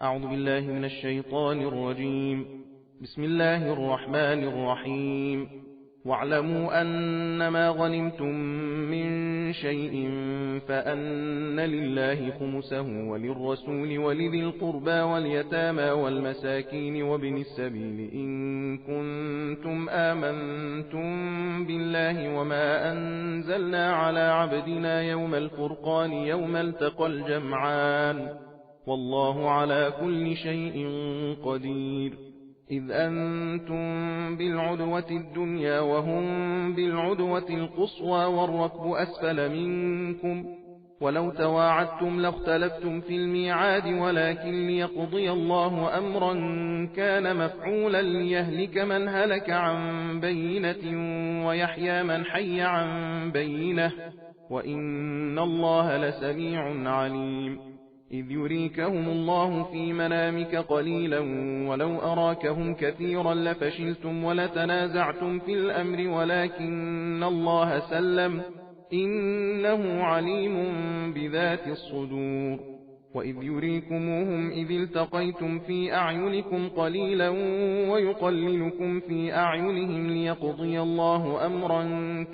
أعوذ بالله من الشيطان الرجيم. بسم الله الرحمن الرحيم. واعلموا أنما غنمتم من شيء فأن لله خمسه وللرسول ولذي القربى واليتامى والمساكين وابن السبيل إن كنتم آمنتم بالله وما أنزلنا على عبدنا يوم الفرقان يوم التقى الجمعان والله على كل شيء قدير. إذ أنتم بالعدوة الدنيا وهم بالعدوة القصوى والركب أسفل منكم ولو تواعدتم لاختلفتم في الميعاد ولكن ليقضي الله أمرا كان مفعولا ليهلك من هلك عن بينة ويحيى من حي عن بينة وإن الله لسميع عليم. إذ يريكهم الله في منامك قليلا ولو أراكهم كثيرا لفشلتم ولتنازعتم في الأمر ولكن الله سلم إنه عليم بذات الصدور. وإذ يريكموهم إذ التقيتم في أعينكم قليلا ويقللكم في أعينهم ليقضي الله أمرا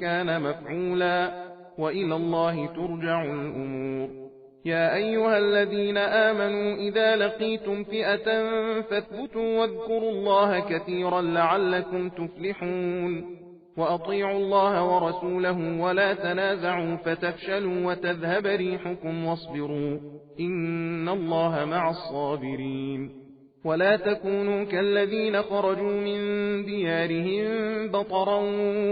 كان مفعولا وإلى الله ترجع الأمور. يا أيها الذين آمنوا إذا لقيتم فئة فاثبتوا واذكروا الله كثيرا لعلكم تفلحون. وأطيعوا الله ورسوله ولا تنازعوا فتفشلوا وتذهب ريحكم واصبروا إن الله مع الصابرين. ولا تكونوا كالذين خرجوا من ديارهم بطرا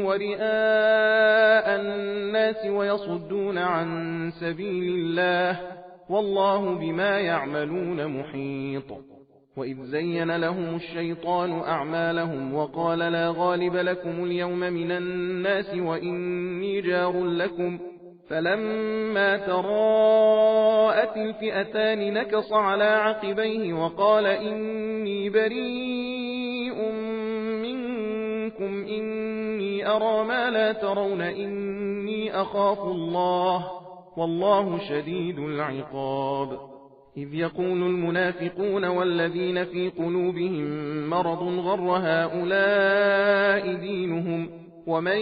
ورئاء الناس ويصدون عن سبيل الله والله بما يعملون محيط. وإذ زين لهم الشيطان أعمالهم وقال لا غالب لكم اليوم من الناس وإني جار لكم فلما تراءت الفئتان نكص على عقبيه وقال إني بريء منكم إني أرى ما لا ترون إني أخاف الله والله شديد العقاب. إذ يقول المنافقون والذين في قلوبهم مرض غر هؤلاء دينهم ومن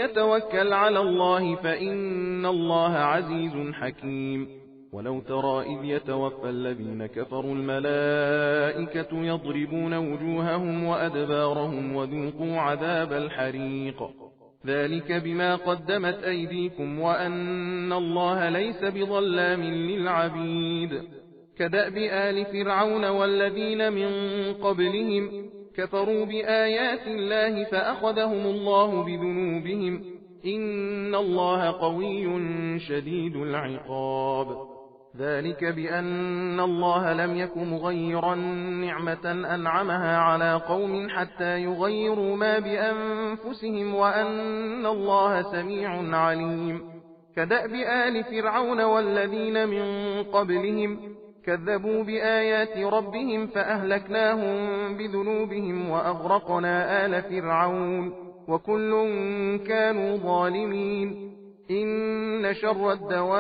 يتوكل على الله فإن الله عزيز حكيم. ولو ترى إذ يتوفى الذين كفروا الملائكة يضربون وجوههم وأدبارهم وذوقوا عذاب الحريق ذلك بما قدمت أيديكم وأن الله ليس بظلام للعبيد. كدأب آل فرعون والذين من قبلهم كفروا بآيات الله فأخذهم الله بذنوبهم إن الله قوي شديد العقاب. ذلك بأن الله لم يك مغيرا نعمة أنعمها على قوم حتى يغيروا ما بأنفسهم وأن الله سميع عليم. كدأب آل فرعون والذين من قبلهم كذبوا بآيات ربهم فأهلكناهم بذنوبهم وأغرقنا آل فرعون وكل كانوا ظالمين. إن شر الدواب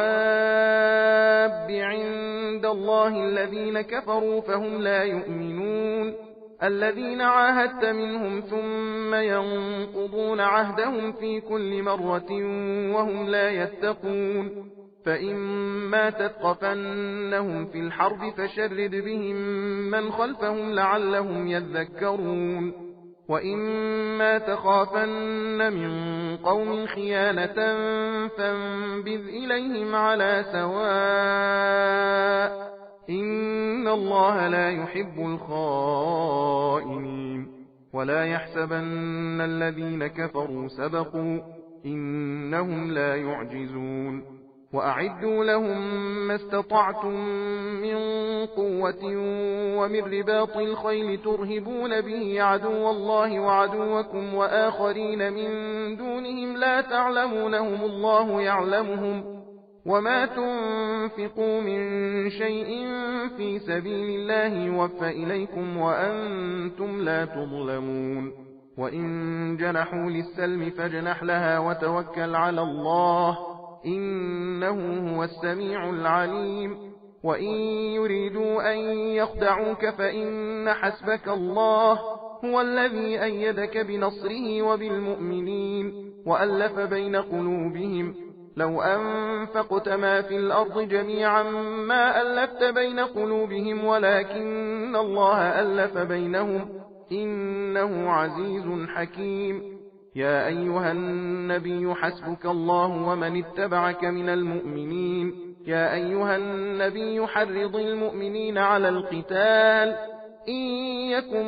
عند الله الذين كفروا فهم لا يؤمنون. الذين عاهدت منهم ثم ينقضون عهدهم في كل مرة وهم لا يتقون. فإما تثقفنهم في الحرب فشرد بهم من خلفهم لعلهم يذكرون. وإما تخافن من قوم خيانة فانبذ إليهم على سواء إن الله لا يحب الخائنين. ولا يحسبن الذين كفروا سبقوا إنهم لا يعجزون. وأعدوا لهم ما استطعتم من قوة ومن رباط الخيل ترهبون به عدو الله وعدوكم وآخرين من دونهم لا تعلمونهم الله يعلمهم وما تنفقوا من شيء في سبيل الله يوفى إليكم وأنتم لا تظلمون. وإن جنحوا للسلم فاجنح لها وتوكل على الله إنه هو السميع العليم. وإن يريدوا أن يخدعوك فإن حسبك الله هو الذي أيدك بنصره وبالمؤمنين وألف بين قلوبهم لو أنفقت ما في الأرض جميعا ما ألفت بين قلوبهم ولكن الله ألف بينهم إنه عزيز حكيم. يا أيها النبي حسبك الله ومن اتبعك من المؤمنين. يا أيها النبي حرض المؤمنين على القتال إن يكن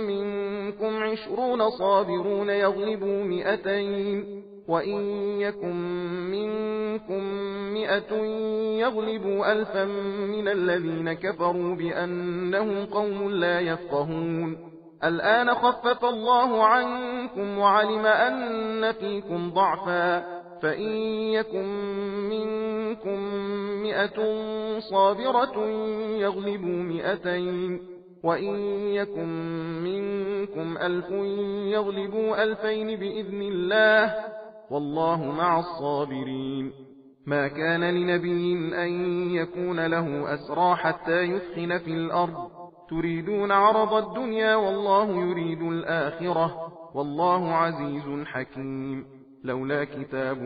منكم 20 صابرون يغلبوا 200 وإن يكن منكم 100 يغلبوا 1000 من الذين كفروا بأنهم قوم لا يفقهون. الآن خفف الله عنكم وعلم أن فيكم ضعفا فإن يكن منكم 100 صابرة يغلبوا 200 وإن يكن منكم 1000 يغلبوا 2000 بإذن الله والله مع الصابرين. ما كان لنبي أن يكون له أسرى حتى يثخن في الأرض تريدون عرض الدنيا والله يريد الآخرة والله عزيز حكيم. لولا كتاب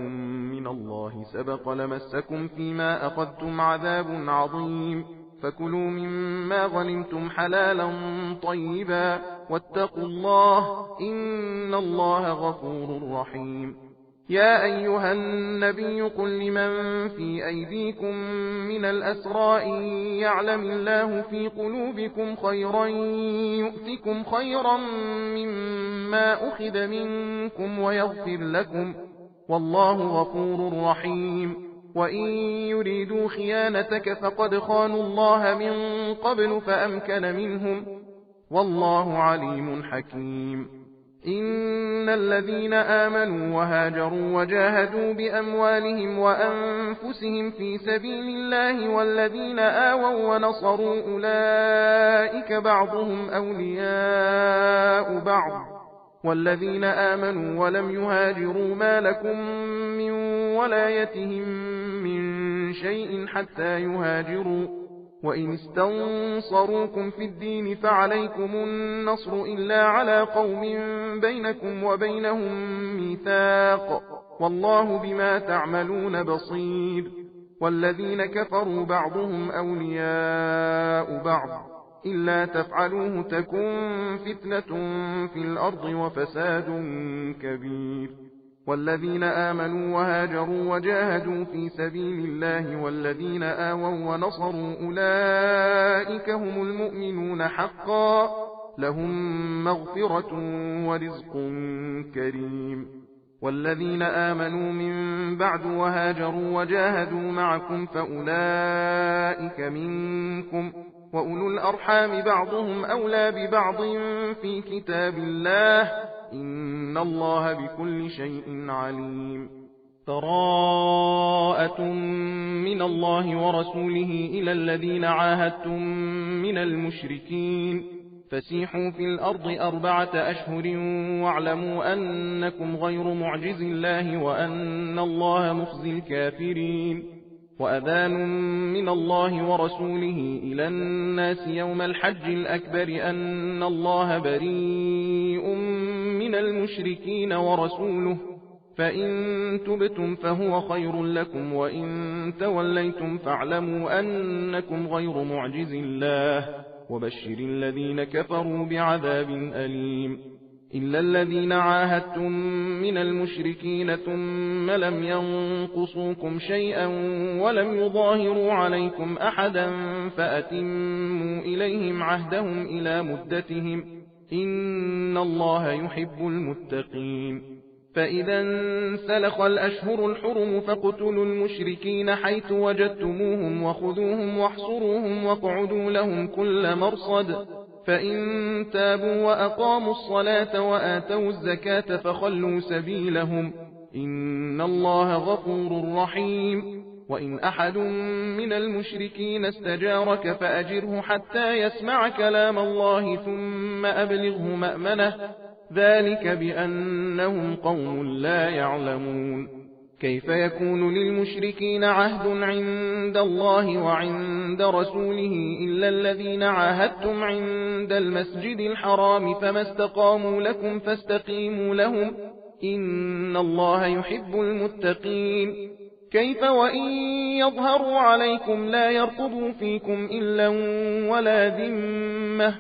من الله سبق لمسكم فيما أخذتم عذاب عظيم فكلوا مما غنمتم حلالا طيبا واتقوا الله إن الله غفور رحيم. يا أيها النبي قل لمن في أيديكم من الأسرى إن يعلم الله في قلوبكم خيرا يؤتكم خيرا مما أخذ منكم ويغفر لكم والله غفور رحيم. وإن يريدوا خيانتك فقد خانوا الله من قبل فأمكن منهم والله عليم حكيم. إن الذين آمنوا وهاجروا وجاهدوا بأموالهم وأنفسهم في سبيل الله والذين آووا ونصروا أولئك بعضهم أولياء بعض والذين آمنوا ولم يهاجروا ما لكم من ولايتهم من شيء حتى يهاجروا وإن استنصروكم في الدين فعليكم النصر إلا على قوم بينكم وبينهم ميثاق والله بما تعملون بصير. والذين كفروا بعضهم أولياء بعض إلا تفعلوه تكن فتنة في الأرض وفساد كبير. والذين آمنوا وهاجروا وجاهدوا في سبيل الله والذين آووا ونصروا أولئك هم المؤمنون حقا لهم مغفرة ورزق كريم. والذين آمنوا من بعد وهاجروا وجاهدوا معكم فأولئك منكم وأولو الأرحام بعضهم أولى ببعض في كتاب الله إن الله بكل شيء عليم. براءة من الله ورسوله إلى الذين عاهدتم من المشركين فسيحوا في الأرض 4 أشهر واعلموا أنكم غير معجز الله وأن الله مخزي الكافرين. وأذان من الله ورسوله إلى الناس يوم الحج الأكبر أن الله بريء من المشركين ورسوله فإن تبتم فهو خير لكم وإن توليتم فاعلموا أنكم غير معجز الله وبشر الذين كفروا بعذاب أليم. إلا الذين عاهدتم من المشركين ثم لم ينقصوكم شيئا ولم يظاهروا عليكم أحدا فأتموا إليهم عهدهم إلى مدتهم إن الله يحب المتقين. فإذا انسلخ الأشهر الحرم فاقتلوا المشركين حيث وجدتموهم وخذوهم واحصروهم واقعدوا لهم كل مرصد فإن تابوا وأقاموا الصلاة وآتوا الزكاة فخلوا سبيلهم إن الله غفور رحيم. وإن أحد من المشركين استجارك فأجره حتى يسمع كلام الله ثم أبلغه مأمنه ذلك بأنهم قوم لا يعلمون. كيف يكون للمشركين عهد عند الله وعند رسوله إلا الذين عاهدتم عند المسجد الحرام فما استقاموا لكم فاستقيموا لهم إن الله يحب المتقين كيف وإن يظهروا عليكم لا يرقبوا فيكم إلا ولا ذمة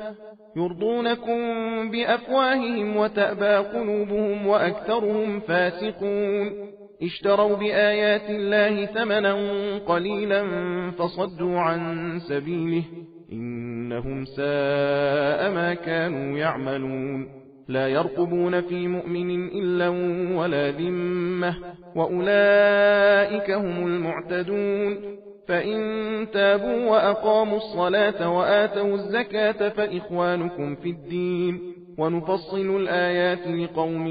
يرضونكم بأفواههم وتأبى قلوبهم وأكثرهم فاسقون اشتروا بآيات الله ثمنا قليلا فصدوا عن سبيله إنهم ساء ما كانوا يعملون لا يرقبون في مؤمن إلا ولا ذمة وأولئك هم المعتدون فإن تابوا وأقاموا الصلاة وآتوا الزكاة فإخوانكم في الدين ونفصل الآيات لقوم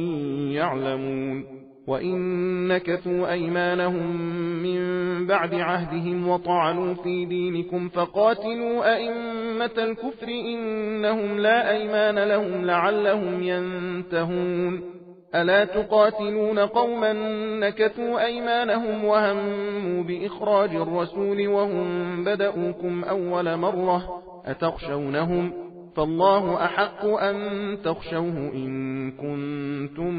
يعلمون وإن نكثوا أيمانهم من بعد عهدهم وطعنوا في دينكم فقاتلوا أئمة الكفر إنهم لا أيمان لهم لعلهم ينتهون ألا تقاتلون قوما نكثوا أيمانهم وهموا بإخراج الرسول وهم بدأوكم أول مرة أتخشونهم فالله أحق أن تخشوه إن كنتم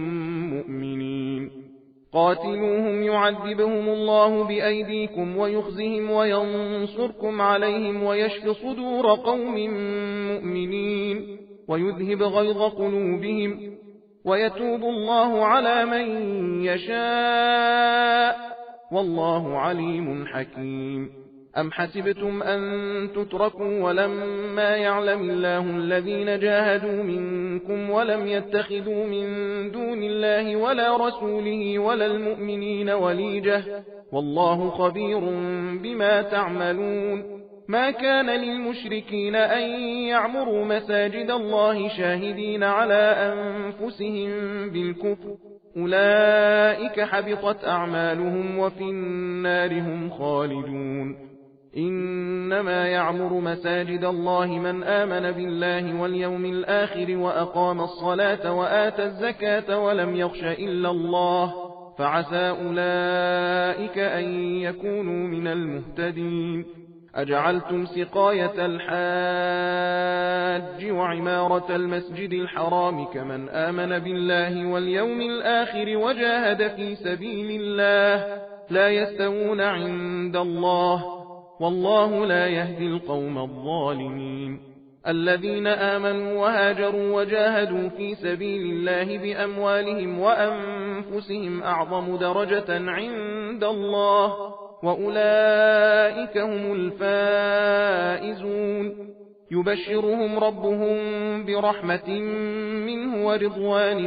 مؤمنين قاتلوهم يعذبهم الله بأيديكم ويخزهم وينصركم عليهم ويشف صدور قوم مؤمنين ويذهب غيظ قلوبهم ويتوب الله على من يشاء والله عليم حكيم أم حسبتم أن تتركوا ولما يعلم الله الذين جاهدوا منكم ولم يتخذوا من دون الله ولا رسوله ولا المؤمنين وليجة والله خبير بما تعملون ما كان للمشركين أن يعمروا مساجد الله شاهدين على أنفسهم بالكفر أولئك حبطت أعمالهم وفي النار هم خالدون إنما يعمر مساجد الله من آمن بالله واليوم الآخر وأقام الصلاة وآتى الزكاة ولم يخش إلا الله فعسى أولئك أن يكونوا من المهتدين أجعلتم سقاية الحاج وعمارة المسجد الحرام كمن آمن بالله واليوم الآخر وجاهد في سبيل الله لا يستوون عند الله والله لا يهدي القوم الظالمين الذين آمنوا وهاجروا وجاهدوا في سبيل الله بأموالهم وأنفسهم أعظم درجة عند الله وأولئك هم الفائزون يبشرهم ربهم برحمة منه ورضوان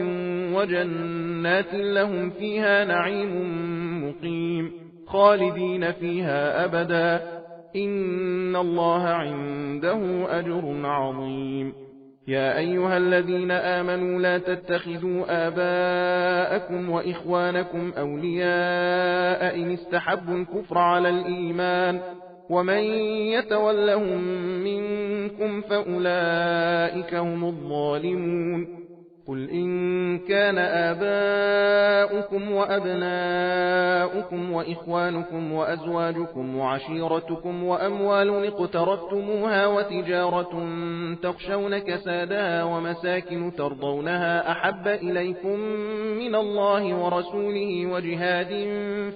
وجنات لهم فيها نعيم مقيم خالدين فيها أبدا إن الله عنده أجر عظيم يا أيها الذين آمنوا لا تتخذوا آباءكم وإخوانكم أولياء إن استحبوا الكفر على الإيمان ومن يتولهم منكم فأولئك هم الظالمون قل إن كان آباؤكم وأبناؤكم وإخوانكم وأزواجكم وعشيرتكم وأموال اقترفتموها وتجارة تخشون كسادها ومساكن ترضونها أحب إليكم من الله ورسوله وجهاد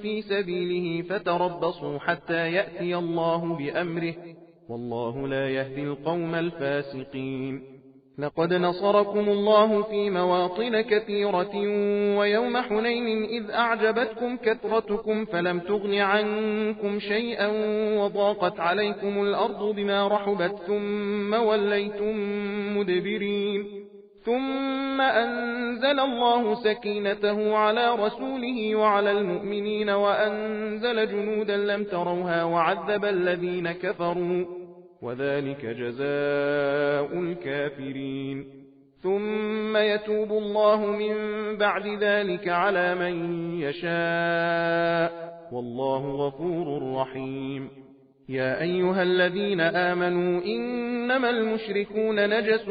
في سبيله فتربصوا حتى يأتي الله بأمره والله لا يهدي القوم الفاسقين لقد نصركم الله في مواطن كثيرة ويوم حنين إذ أعجبتكم كثرتكم فلم تغن عنكم شيئا وضاقت عليكم الأرض بما رحبت ثم وليتم مدبرين ثم أنزل الله سكينته على رسوله وعلى المؤمنين وأنزل جنودا لم تروها وعذب الذين كفروا وذلك جزاء الكافرين ثم يتوب الله من بعد ذلك على من يشاء والله غفور رحيم يا أيها الذين آمنوا إنما المشركون نجس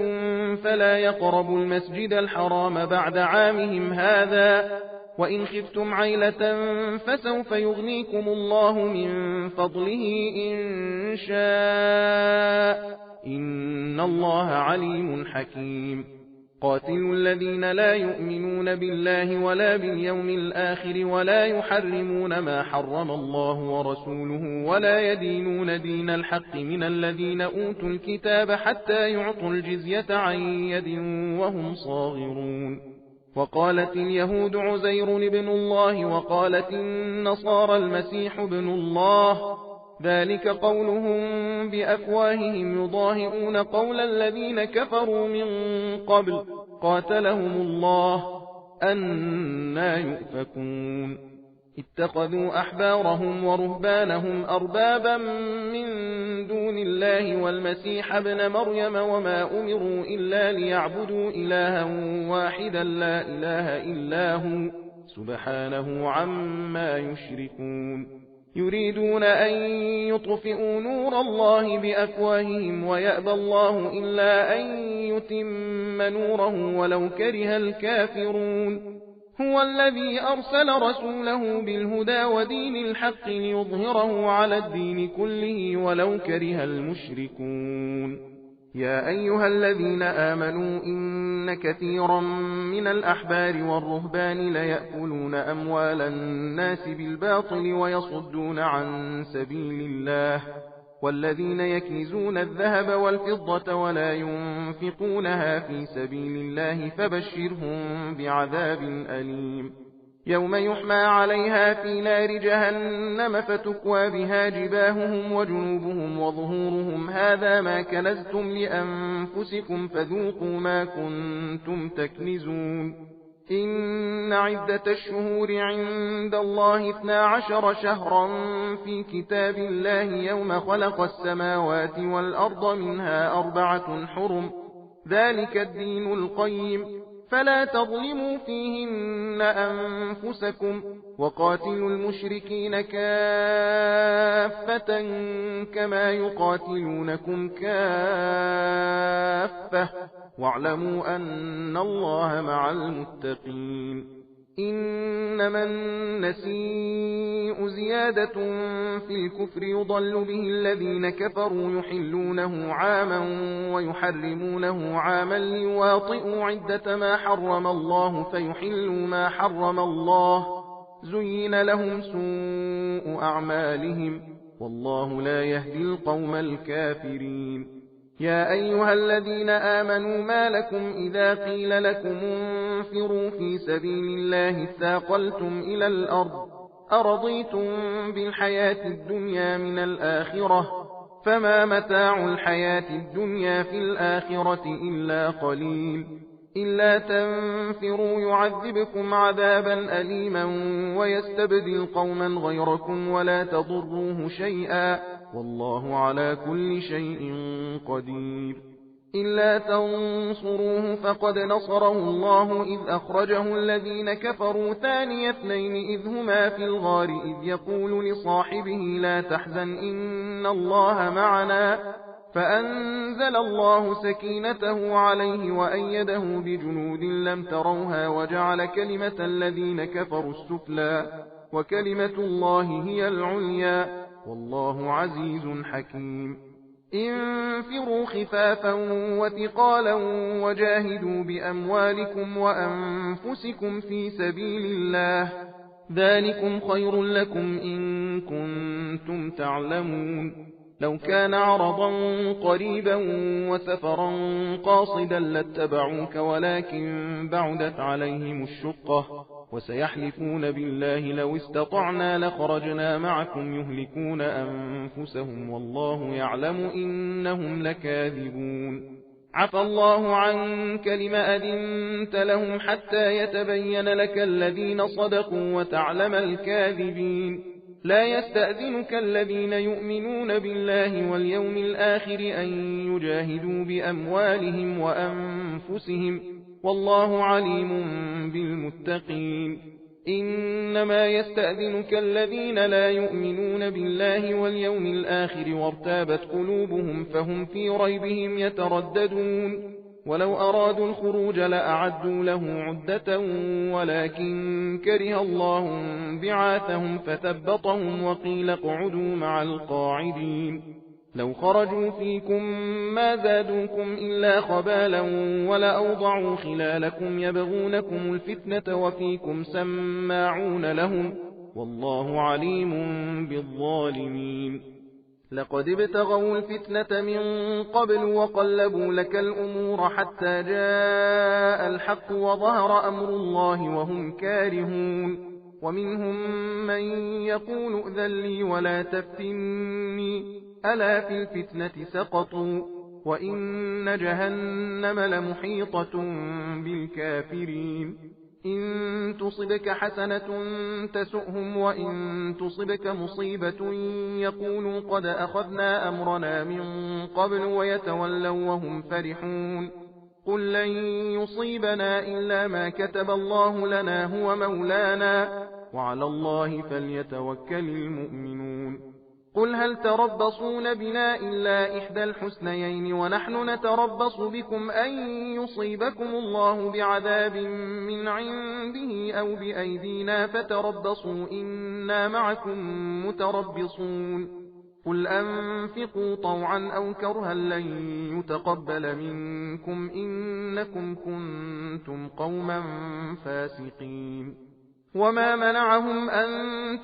فلا يقربوا المسجد الحرام بعد عامهم هذا وإن خفتم عيلة فسوف يغنيكم الله من فضله إن شاء إن الله عليم حكيم قاتلوا الذين لا يؤمنون بالله ولا باليوم الآخر ولا يحرمون ما حرم الله ورسوله ولا يدينون دين الحق من الذين أوتوا الكتاب حتى يعطوا الجزية عن يد وهم صاغرون وقالت اليهود عزير ابن الله وقالت النصارى المسيح ابن الله ذلك قولهم بأفواههم يضاهئون قول الذين كفروا من قبل قاتلهم الله أنى يؤفكون اتخذوا أحبارهم ورهبانهم أربابا من دون الله والمسيح ابن مريم وما أمروا إلا ليعبدوا إلها واحدا لا إله إلا هو سبحانه عما يشركون يريدون أن يطفئوا نور الله بأفواههم ويأبى الله إلا أن يتم نوره ولو كره الكافرون هو الذي أرسل رسوله بالهدى ودين الحق ليظهره على الدين كله ولو كره المشركون يا أيها الذين آمنوا إن كثيرا من الأحبار والرهبان ليأكلون أموال الناس بالباطل ويصدون عن سبيل الله والذين يكنزون الذهب والفضة ولا ينفقونها في سبيل الله فبشرهم بعذاب أليم يوم يحمى عليها في نار جهنم فتكوى بها جباههم وجنوبهم وظهورهم هذا ما كنزتم لأنفسكم فذوقوا ما كنتم تكنزون إن عدة الشهور عند الله 12 شهرا في كتاب الله يوم خلق السماوات والأرض منها 4 حرم ذلك الدين القيم فلا تظلموا فيهن أنفسكم وقاتلوا المشركين كافة كما يقاتلونكم كافة واعلموا أن الله مع المتقين إنما النسيء زيادة في الكفر يضل به الذين كفروا يحلونه عاما ويحرمونه عاما ليواطئوا عدة ما حرم الله فيحلوا ما حرم الله زين لهم سوء أعمالهم والله لا يهدي القوم الكافرين يا أيها الذين آمنوا ما لكم إذا قيل لكم انفروا في سبيل الله اثاقلتم إلى الأرض أرضيتم بالحياة الدنيا من الآخرة فما متاع الحياة الدنيا في الآخرة إلا قليل إلا تنفروا يعذبكم عذابا أليما ويستبدل قوما غيركم ولا تضروه شيئا والله على كل شيء قدير إلا تنصروه فقد نصره الله إذ أخرجه الذين كفروا ثاني اثنين إذ هما في الغار إذ يقول لصاحبه لا تحزن إن الله معنا فأنزل الله سكينته عليه وأيده بجنود لم تروها وجعل كلمة الذين كفروا السفلى وكلمة الله هي العليا والله عزيز حكيم انفروا خفافا وثقالا وجاهدوا بأموالكم وأنفسكم في سبيل الله ذلكم خير لكم إن كنتم تعلمون لو كان عرضا قريبا وسفرا قاصدا لاتبعوك ولكن بعدت عليهم الشقة وسيحلفون بالله لو استطعنا لخرجنا معكم يهلكون أنفسهم والله يعلم إنهم لكاذبون عفى الله عنك لم أذنت لهم حتى يتبين لك الذين صدقوا وتعلم الكاذبين لا يستأذنك الذين يؤمنون بالله واليوم الآخر أن يجاهدوا بأموالهم وأنفسهم والله عليم بالمتقين إنما يستأذنك الذين لا يؤمنون بالله واليوم الآخر وارتابت قلوبهم فهم في ريبهم يترددون ولو أرادوا الخروج لأعدوا له عدة ولكن كره الله بعاثهم فثبطهم وقيل اقعدوا مع القاعدين لو خرجوا فيكم ما زادوكم إلا خبالا ولأوضعوا خلالكم يبغونكم الفتنة وفيكم سماعون لهم والله عليم بالظالمين لقد ابتغوا الفتنة من قبل وقلبوا لك الأمور حتى جاء الحق وظهر أمر الله وهم كارهون ومنهم من يقول ائذن لي ولا تفتني ألا في الفتنة سقطوا وإن جهنم لمحيطة بالكافرين إن تصبك حسنة تسؤهم وإن تصبك مصيبة يقولوا قد أخذنا أمرنا من قبل ويتولوا وهم فرحون قل لن يصيبنا إلا ما كتب الله لنا هو مولانا وعلى الله فليتوكل المؤمنون قل هل تربصون بنا إلا إحدى الحسنيين ونحن نتربص بكم أن يصيبكم الله بعذاب من عنده أو بأيدينا فتربصوا إنا معكم متربصون قل أنفقوا طوعا أو كرها لن يتقبل منكم إنكم كنتم قوما فاسقين وما منعهم أن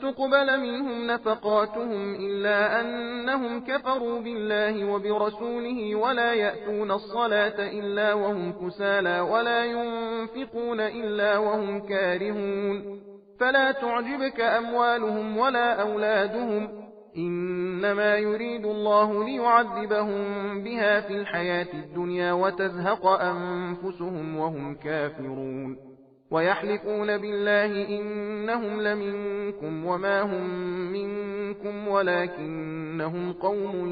تقبل منهم نفقاتهم إلا أنهم كفروا بالله وبرسوله ولا يأتون الصلاة إلا وهم كسالى ولا ينفقون إلا وهم كارهون فلا تعجبك أموالهم ولا أولادهم إنما يريد الله ليعذبهم بها في الحياة الدنيا وتزهق أنفسهم وهم كافرون ويحلفون بالله إنهم لمنكم وما هم منكم ولكنهم قوم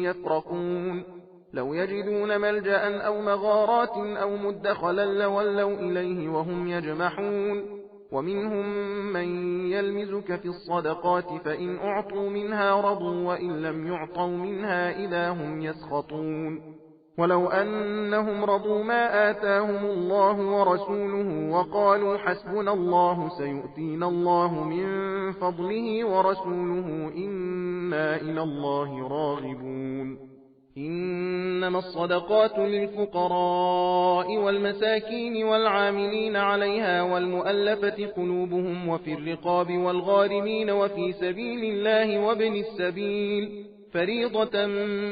يفرقون لو يجدون ملجأ أو مغارات أو مدخلا لولوا إليه وهم يجمحون ومنهم من يلمزك في الصدقات فإن أعطوا منها رضوا وإن لم يعطوا منها إذا هم يسخطون ولو أنهم رضوا ما آتاهم الله ورسوله وقالوا حسبنا الله سيؤتينا الله من فضله ورسوله إنا إلى الله راغبون إنما الصدقات للفقراء والمساكين والعاملين عليها والمؤلفة قلوبهم وفي الرقاب والغارمين وفي سبيل الله وابن السبيل فريضة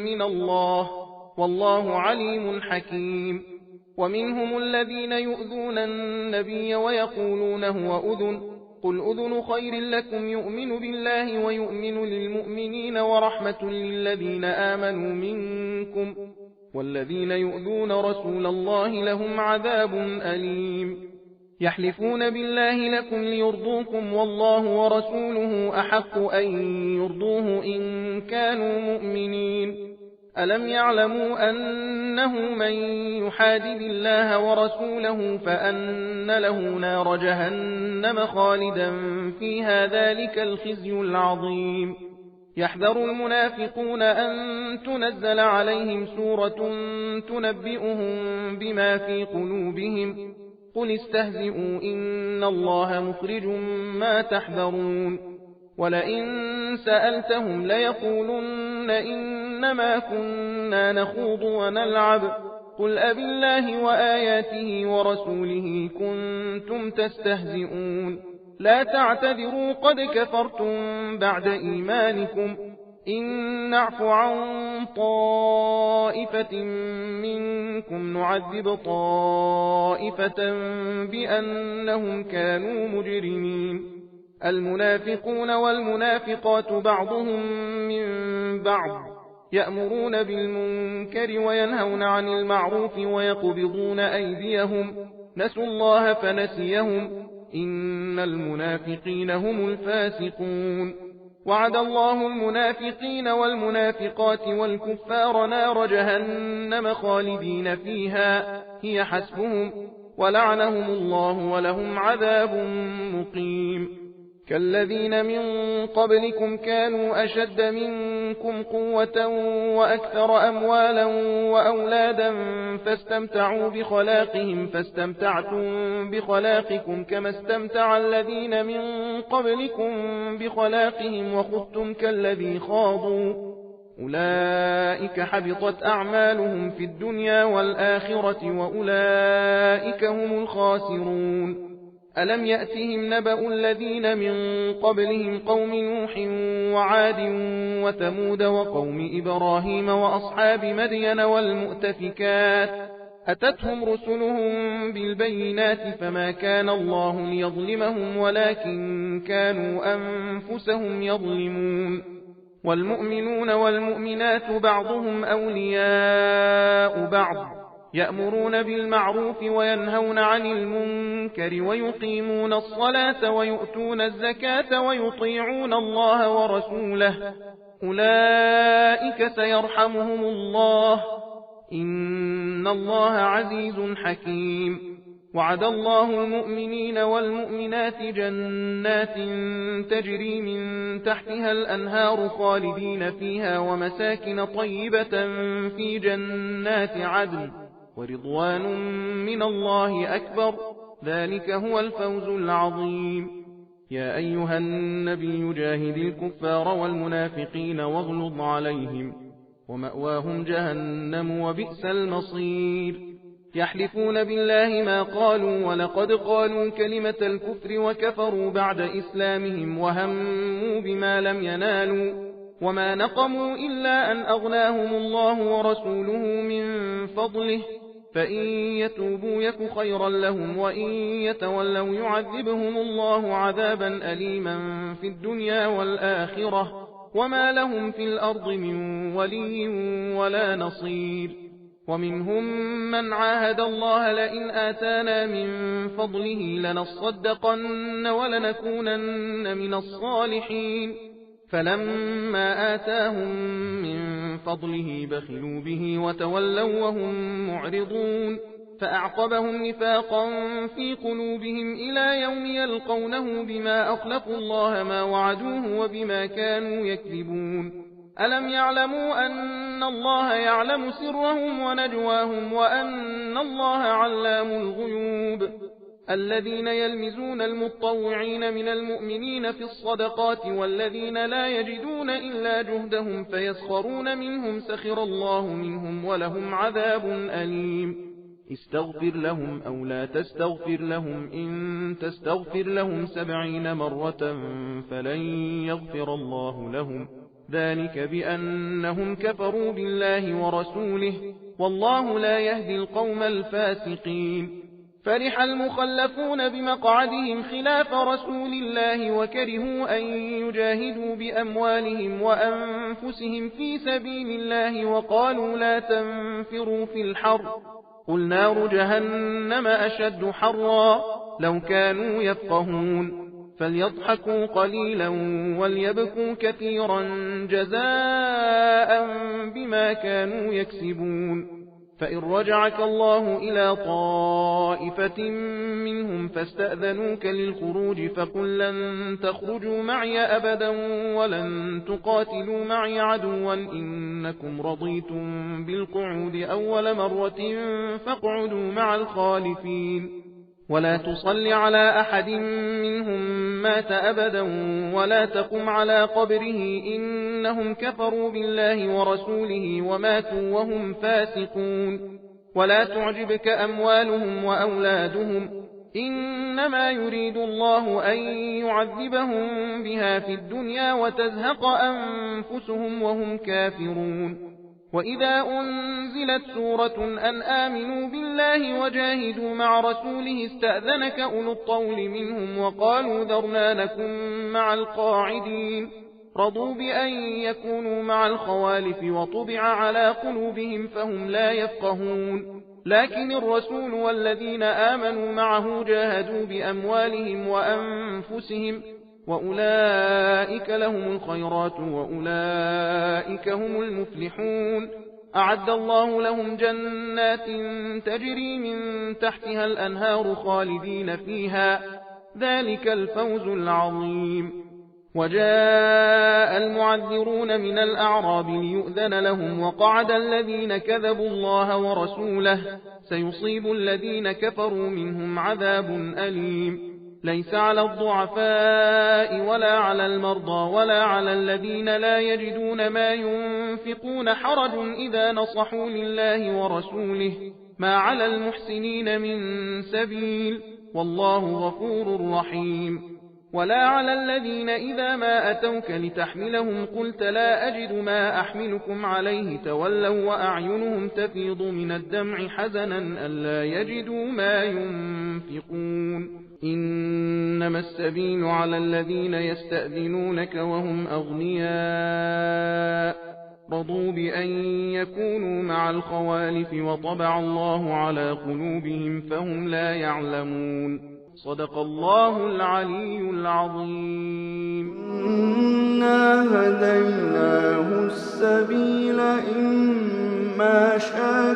من الله والله عليم حكيم ومنهم الذين يؤذون النبي ويقولون هو أذن قل أذن خير لكم يؤمن بالله ويؤمن للمؤمنين ورحمة للذين آمنوا منكم والذين يؤذون رسول الله لهم عذاب أليم يحلفون بالله لكم ليرضوكم والله ورسوله أحق أن يرضوه إن كانوا مؤمنين ألم يعلموا أنه من يحادد الله ورسوله فأن له نار جهنم خالدا فيها ذلك الخزي العظيم يحذر المنافقون أن تنزل عليهم سورة تنبئهم بما في قلوبهم قل استهزئوا إن الله مخرج ما تحذرون ولئن سألتهم ليقولن إنما كنا نخوض ونلعب قل أبالله وآياته ورسوله كنتم تستهزئون لا تعتذروا قد كفرتم بعد إيمانكم إن نعف عن طائفة منكم نعذب طائفة بأنهم كانوا مجرمين المنافقون والمنافقات بعضهم من بعض يأمرون بالمنكر وينهون عن المعروف ويقبضون أيديهم نسوا الله فنسيهم إن المنافقين هم الفاسقون وعد الله المنافقين والمنافقات والكفار نار جهنم خالدين فيها هي حسبهم ولعنهم الله ولهم عذاب مقيم كالذين من قبلكم كانوا أشد منكم قوة وأكثر أموالا وأولادا فاستمتعوا بخلاقهم فاستمتعتم بخلاقكم كما استمتع الذين من قبلكم بخلاقهم وخذتم كالذي خاضوا أولئك حبطت أعمالهم في الدنيا والآخرة وأولئك هم الخاسرون ألم يأتهم نبأ الذين من قبلهم قوم نوح وعاد وثمود وقوم إبراهيم وأصحاب مدين والمؤتفكات أتتهم رسلهم بالبينات فما كان الله ليظلمهم ولكن كانوا أنفسهم يظلمون والمؤمنون والمؤمنات بعضهم أولياء بعض يأمرون بالمعروف وينهون عن المنكر ويقيمون الصلاة ويؤتون الزكاة ويطيعون الله ورسوله أولئك سيرحمهم الله إن الله عزيز حكيم وعد الله المؤمنين والمؤمنات جنات تجري من تحتها الأنهار خالدين فيها ومساكن طيبة في جنات عدن ورضوان من الله أكبر ذلك هو الفوز العظيم يا أيها النبي جاهد الكفار والمنافقين واغلظ عليهم ومأواهم جهنم وبئس المصير يحلفون بالله ما قالوا ولقد قالوا كلمة الكفر وكفروا بعد إسلامهم وهموا بما لم ينالوا وما نقموا إلا أن أغناهم الله ورسوله من فضله فإن يتوبوا يك خيرا لهم وإن يتولوا يعذبهم الله عذابا أليما في الدنيا والآخرة وما لهم في الأرض من ولي ولا نصير ومنهم من عاهد الله لئن آتانا من فضله لنصدقن ولنكونن من الصالحين فلما آتاهم من فضله بخلوا به وتولوا وهم معرضون فأعقبهم نفاقا في قلوبهم إلى يوم يلقونه بما أخلفوا الله ما وعدوه وبما كانوا يكذبون ألم يعلموا أن الله يعلم سرهم ونجواهم وأن الله علام الغيوب الذين يلمزون المطوعين من المؤمنين في الصدقات والذين لا يجدون إلا جهدهم فيسخرون منهم سخر الله منهم ولهم عذاب أليم استغفر لهم أو لا تستغفر لهم إن تستغفر لهم 70 مرة فلن يغفر الله لهم ذلك بأنهم كفروا بالله ورسوله والله لا يهدي القوم الفاسقين فرح المخلفون بمقعدهم خلاف رسول الله وكرهوا أن يجاهدوا بأموالهم وأنفسهم في سبيل الله وقالوا لا تنفروا في الحر قل نار جهنم أشد حرا لو كانوا يفقهون فليضحكوا قليلا وليبكوا كثيرا جزاء بما كانوا يكسبون فإن رجعك الله إلى طائفة منهم فاستأذنوك للخروج فقل لن تخرجوا معي أبدا ولن تقاتلوا معي عدوا إنكم رضيتم بالقعود أول مرة فاقعدوا مع الخالفين ولا تصل على أحد منهم مات أبدا ولا تقم على قبره إنهم كفروا بالله ورسوله وماتوا وهم فاسقون ولا تعجبك أموالهم وأولادهم إنما يريد الله أن يعذبهم بها في الدنيا وتزهق أنفسهم وهم كافرون وإذا أنزلت سورة أن آمنوا بالله وجاهدوا مع رسوله استأذنك أولو الطول منهم وقالوا ذرنا نكن مع القاعدين رضوا بأن يكونوا مع الخوالف وطبع على قلوبهم فهم لا يفقهون لكن الرسول والذين آمنوا معه جاهدوا بأموالهم وأنفسهم وأولئك لهم الخيرات وأولئك هم المفلحون أعد الله لهم جنات تجري من تحتها الأنهار خالدين فيها ذلك الفوز العظيم. وجاء المعذرون من الأعراب ليؤذن لهم وقعد الذين كذبوا الله ورسوله سيصيب الذين كفروا منهم عذاب أليم. ليس على الضعفاء ولا على المرضى ولا على الذين لا يجدون ما ينفقون حرج إذا نصحوا لله ورسوله ما على المحسنين من سبيل والله غفور رحيم. ولا على الذين إذا ما أتوك لتحملهم قلت لا أجد ما أحملكم عليه تولوا وأعينهم تفيض من الدمع حزنا ألا يجدوا ما ينفقون. إنما السبيل على الذين يستأذنونك وهم أغنياء رضوا بأن يكونوا مع الخوالف وطبع الله على قلوبهم فهم لا يعلمون. صدق الله العلي العظيم. إنا هديناه السبيل إما شاكرا